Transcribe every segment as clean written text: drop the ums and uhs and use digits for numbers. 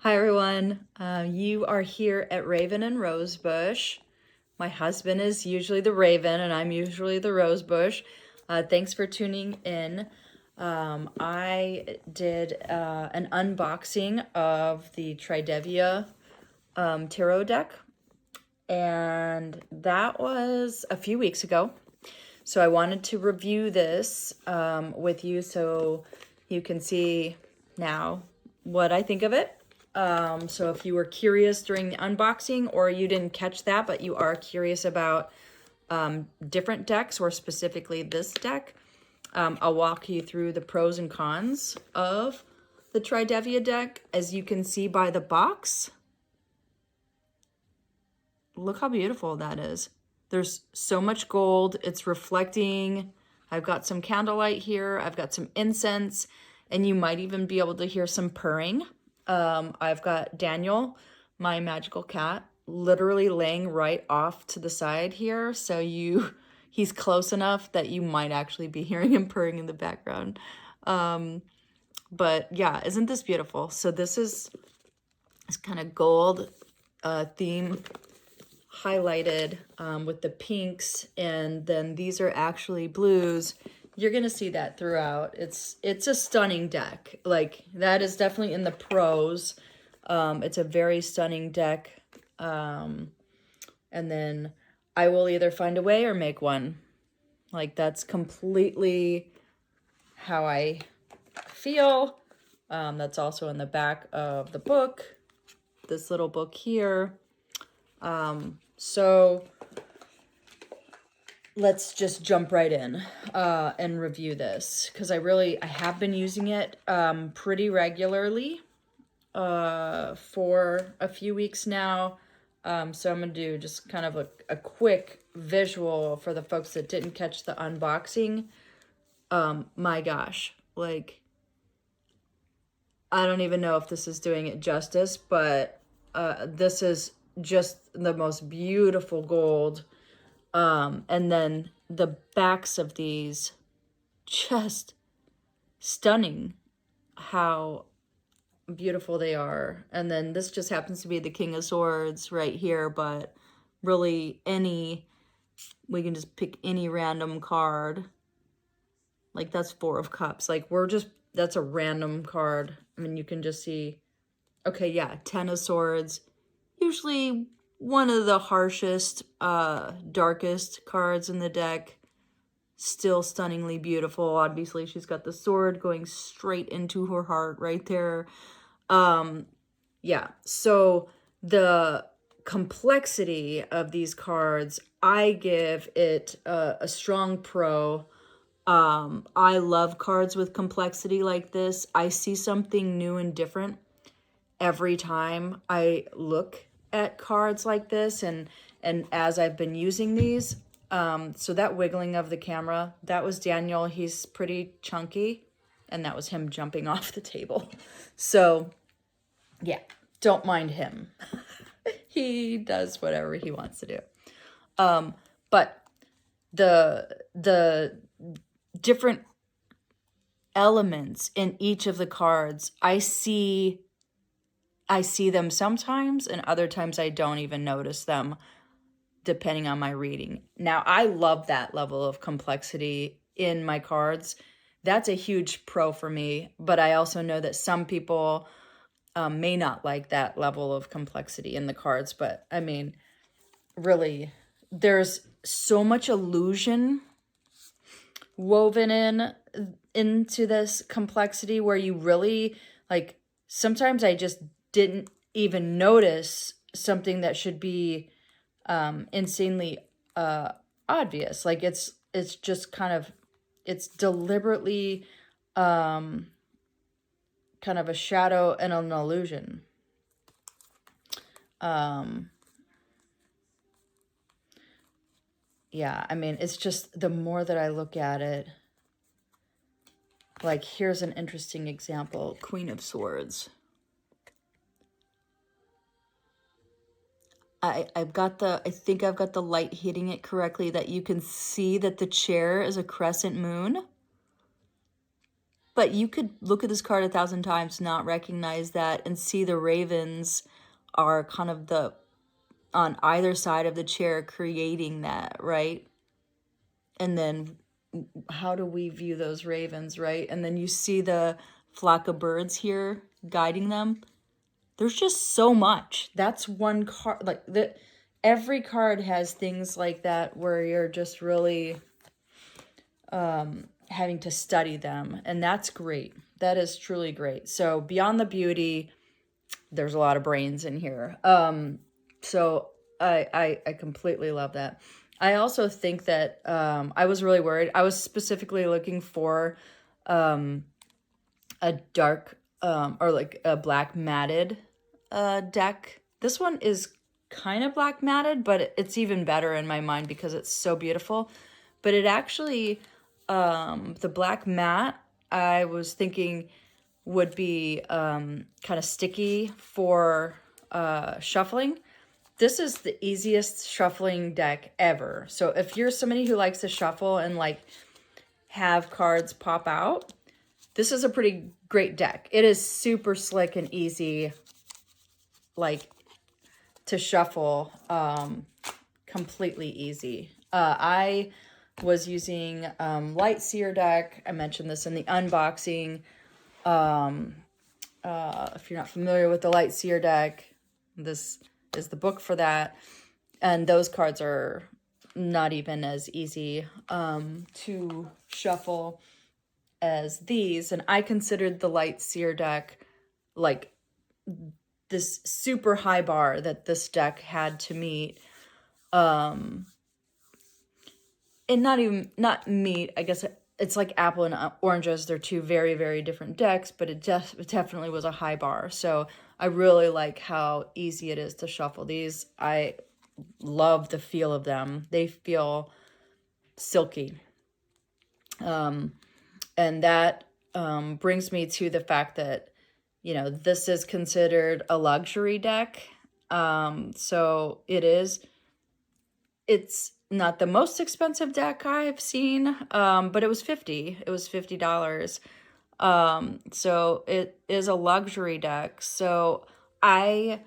Hi everyone, you are here at Raven and Rosebush. My husband is usually the Raven and I'm usually the Rosebush. Thanks for tuning in. I did an unboxing of the Tridevia Tarot deck, and that was a few weeks ago. So I wanted to review this with you so you can see now what I think of it. So if you were curious during the unboxing or you didn't catch that, but you are curious about different decks or specifically this deck, I'll walk you through the pros and cons of the Tridevia deck. As you can see by the box, look how beautiful that is. There's so much gold. It's reflecting. I've got some candlelight here. I've got some incense, and you might even be able to hear some purring. I've got Daniel, my magical cat, literally laying right off to the side here. So he's close enough that you might actually be hearing him purring in the background. But yeah, isn't this beautiful? So this is this kind of gold theme highlighted with the pinks, and then these are actually blues. You're gonna see that throughout. It's a stunning deck. Like, that is definitely in the pros. It's a very stunning deck. And then I will either find a way or make one. Like, that's completely how I feel. That's also in the back of the book, this little book here. So let's just jump right in and review this, because I have been using it pretty regularly for a few weeks now. So I'm gonna do just kind of a quick visual for the folks that didn't catch the unboxing. My gosh, like, I don't even know if this is doing it justice, but this is just the most beautiful gold. And then the backs of these, just stunning how beautiful they are. And then this just happens to be the King of Swords right here, but really we can just pick any random card. Like, that's Four of Cups. Like, that's a random card. I mean, you can just see, okay, yeah, Ten of Swords. Usually one of the harshest, darkest cards in the deck. Still stunningly beautiful. Obviously, she's got the sword going straight into her heart right there. Yeah, so the complexity of these cards, I give it a strong pro. I love cards with complexity like this. I see something new and different every time I look at cards like this, and as I've been using these. So that wiggling of the camera, that was Daniel. He's pretty chunky, and that was him jumping off the table. So yeah, don't mind him. He does whatever he wants to do. But the different elements in each of the cards, I see them sometimes, and other times I don't even notice them, depending on my reading. Now, I love that level of complexity in my cards. That's a huge pro for me, but I also know that some people may not like that level of complexity in the cards. But I mean, really, there's so much illusion woven into this complexity, where you really, like, sometimes I just didn't even notice something that should be insanely obvious. Like, it's just kind of, it's deliberately kind of a shadow and an illusion. Yeah, I mean, it's just, the more that I look at it, like, here's an interesting example. Queen of Swords. I think I've got the light hitting it correctly, that you can see that the chair is a crescent moon. but you could look at this card 1,000 times, not recognize that, and see the ravens are kind of the on either side of the chair creating that, right? And then how do we view those ravens, right? And then you see the flock of birds here guiding them. There's just so much. That's one card. Like every card has things like that where you're just really having to study them, and that's great. That is truly great. So beyond the beauty, there's a lot of brains in here. So I completely love that. I also think that I was really worried. I was specifically looking for a dark or like a black matted deck. This one is kind of black matted, but it's even better in my mind because it's so beautiful. But it actually, the black matte, I was thinking would be kind of sticky for shuffling. This is the easiest shuffling deck ever. So if you're somebody who likes to shuffle and like have cards pop out, this is a pretty great deck. It is super slick and easy, like to shuffle, completely easy. I was using Light Seer deck. I mentioned this in the unboxing. If you're not familiar with the Light Seer deck, this is the book for that. And those cards are not even as easy to shuffle as these. And I considered the Light Seer deck like this super high bar that this deck had to meet. And not meet, I guess it's like apple and oranges. They're two very, very different decks, but it definitely was a high bar. So I really like how easy it is to shuffle these. I love the feel of them. They feel silky. And that brings me to the fact that, you know, this is considered a luxury deck. So it's not the most expensive deck I've seen, but it was $50. It was $50. So it is a luxury deck. So I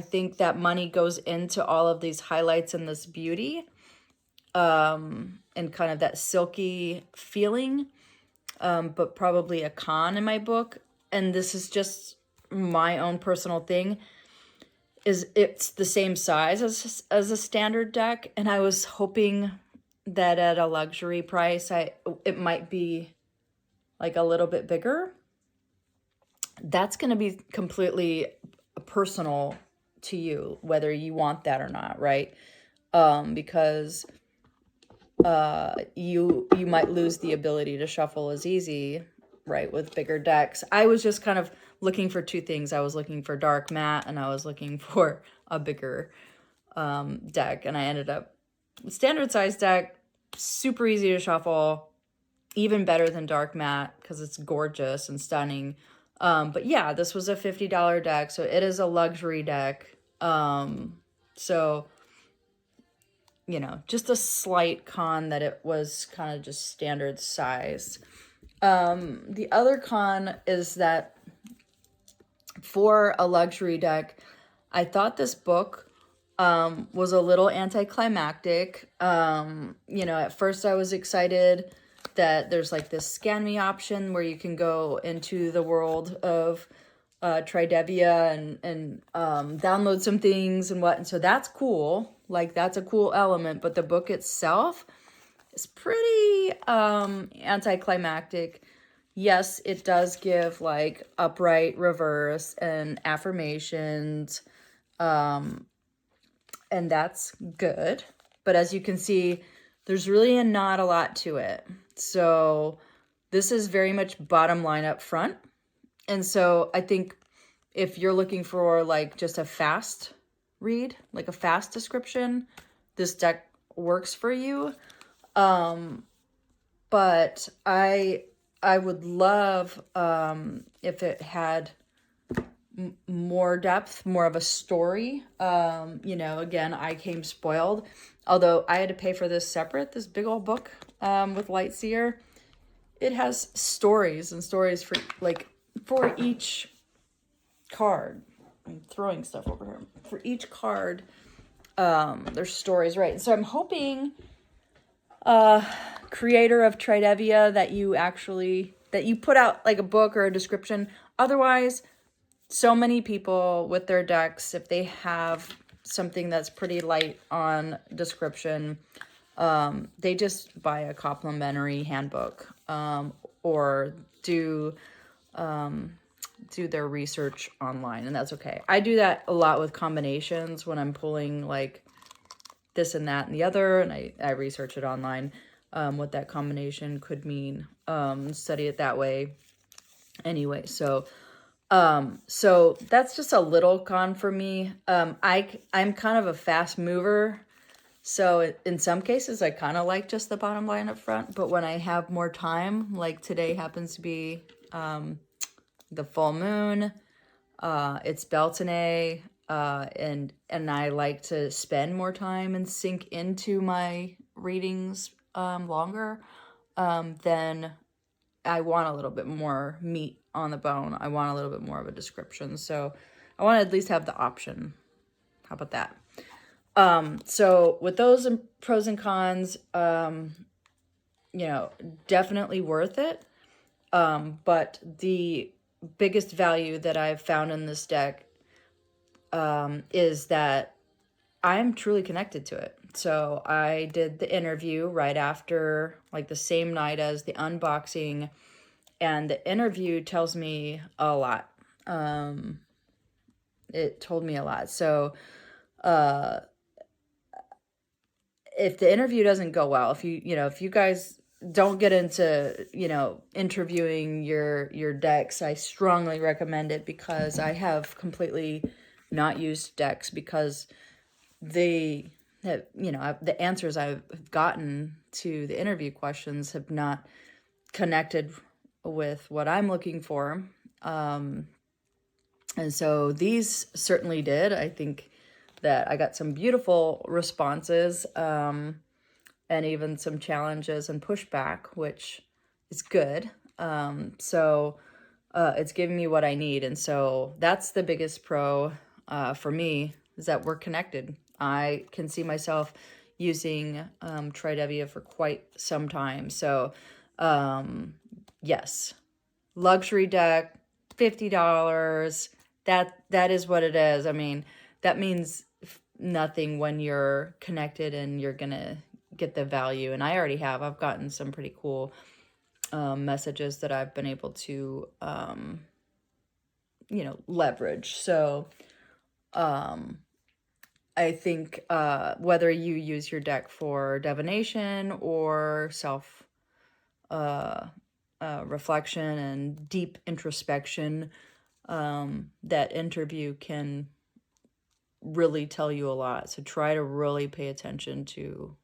think that money goes into all of these highlights and this beauty, and kind of that silky feeling, but probably a con in my book. And this is just my own personal thing, is it's the same size as a standard deck. And I was hoping that at a luxury price, it might be like a little bit bigger. That's going to be completely personal to you, whether you want that or not, right? Because you might lose the ability to shuffle as easy, right, with bigger decks. I was just kind of looking for two things. I was looking for dark matte, and I was looking for a bigger deck, and I ended up standard size deck, super easy to shuffle, even better than dark matte because it's gorgeous and stunning. But yeah, this was a $50 deck, so it is a luxury deck. So, you know, just a slight con that it was kind of just standard size. The other con is that for a luxury deck, I thought this book was a little anticlimactic. You know, at first I was excited that there's like this scan me option where you can go into the world of Tridevia and download some things and so that's cool. Like, that's a cool element, but the book itself is pretty anticlimactic. Yes, it does give like upright, reverse, and affirmations, and that's good. But as you can see, there's really not a lot to it. So this is very much bottom line up front. And so I think if you're looking for like just a fast read, like a fast description, this deck works for you. But I would love if it had more depth, more of a story. You know, again, I came spoiled. Although I had to pay for this separate, this big old book with Light Seer. it has stories and stories for like for each card. I'm throwing stuff over here. For each card, there's stories, right? So I'm hoping, creator of Tridevia, that you put out like a book or a description. Otherwise, so many people with their decks, if they have something that's pretty light on description, they just buy a complimentary handbook, or do their research online, and that's okay. I do that a lot with combinations when I'm pulling like this and that and the other, and I research it online, what that combination could mean, study it that way anyway. So that's just a little con for me. I'm kind of a fast mover, so in some cases I kind of like just the bottom line up front, but when I have more time, like today happens to be the full moon, it's Beltane, and I like to spend more time and sink into my readings longer, then I want a little bit more meat on the bone. I want a little bit more of a description. So I want to at least have the option. How about that? So with those pros and cons, definitely worth it. But the biggest value that I've found in this deck is that I'm truly connected to it. So I did the interview right after, like the same night as the unboxing, and the interview tells me a lot. It told me a lot. So if the interview doesn't go well, if you guys don't get into, interviewing your decks, I strongly recommend it, because I have completely not used decks because the answers I've gotten to the interview questions have not connected with what I'm looking for. And so these certainly did. I think that I got some beautiful responses, and even some challenges and pushback, which is good. So it's giving me what I need. And so that's the biggest pro for me, is that we're connected. I can see myself using Tridevia for quite some time. So yes, luxury deck, $50. That is what it is. I mean, that means nothing when you're connected and you're gonna get the value. And I already have. I've gotten some pretty cool messages that I've been able to leverage. So I think whether you use your deck for divination or self reflection and deep introspection, that interview can really tell you a lot. So try to really pay attention to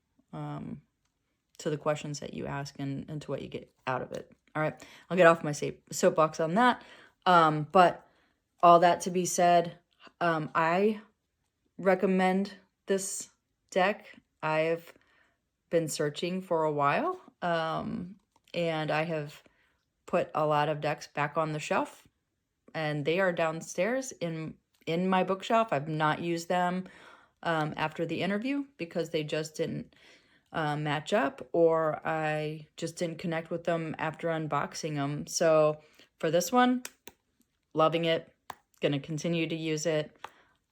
the questions that you ask, and to what you get out of it. All right, I'll get off my soapbox on that. But all that to be said, I recommend this deck. I've been searching for a while, and I have put a lot of decks back on the shelf, and they are downstairs in my bookshelf. I've not used them after the interview because they just didn't match up, or I just didn't connect with them after unboxing them. So for this one, loving it, gonna continue to use it,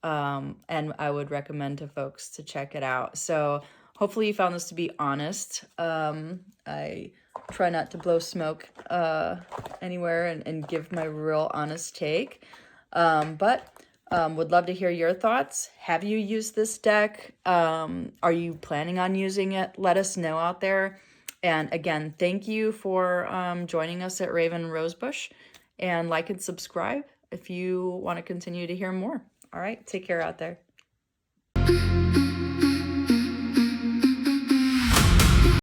and I would recommend to folks to check it out. So hopefully you found this to be honest. I try not to blow smoke anywhere, and give my real honest take, but would love to hear your thoughts. Have you used this deck? Are you planning on using it? Let us know out there. And again, thank you for joining us at Raven Rosebush, and like and subscribe if you want to continue to hear more. All right, take care out there.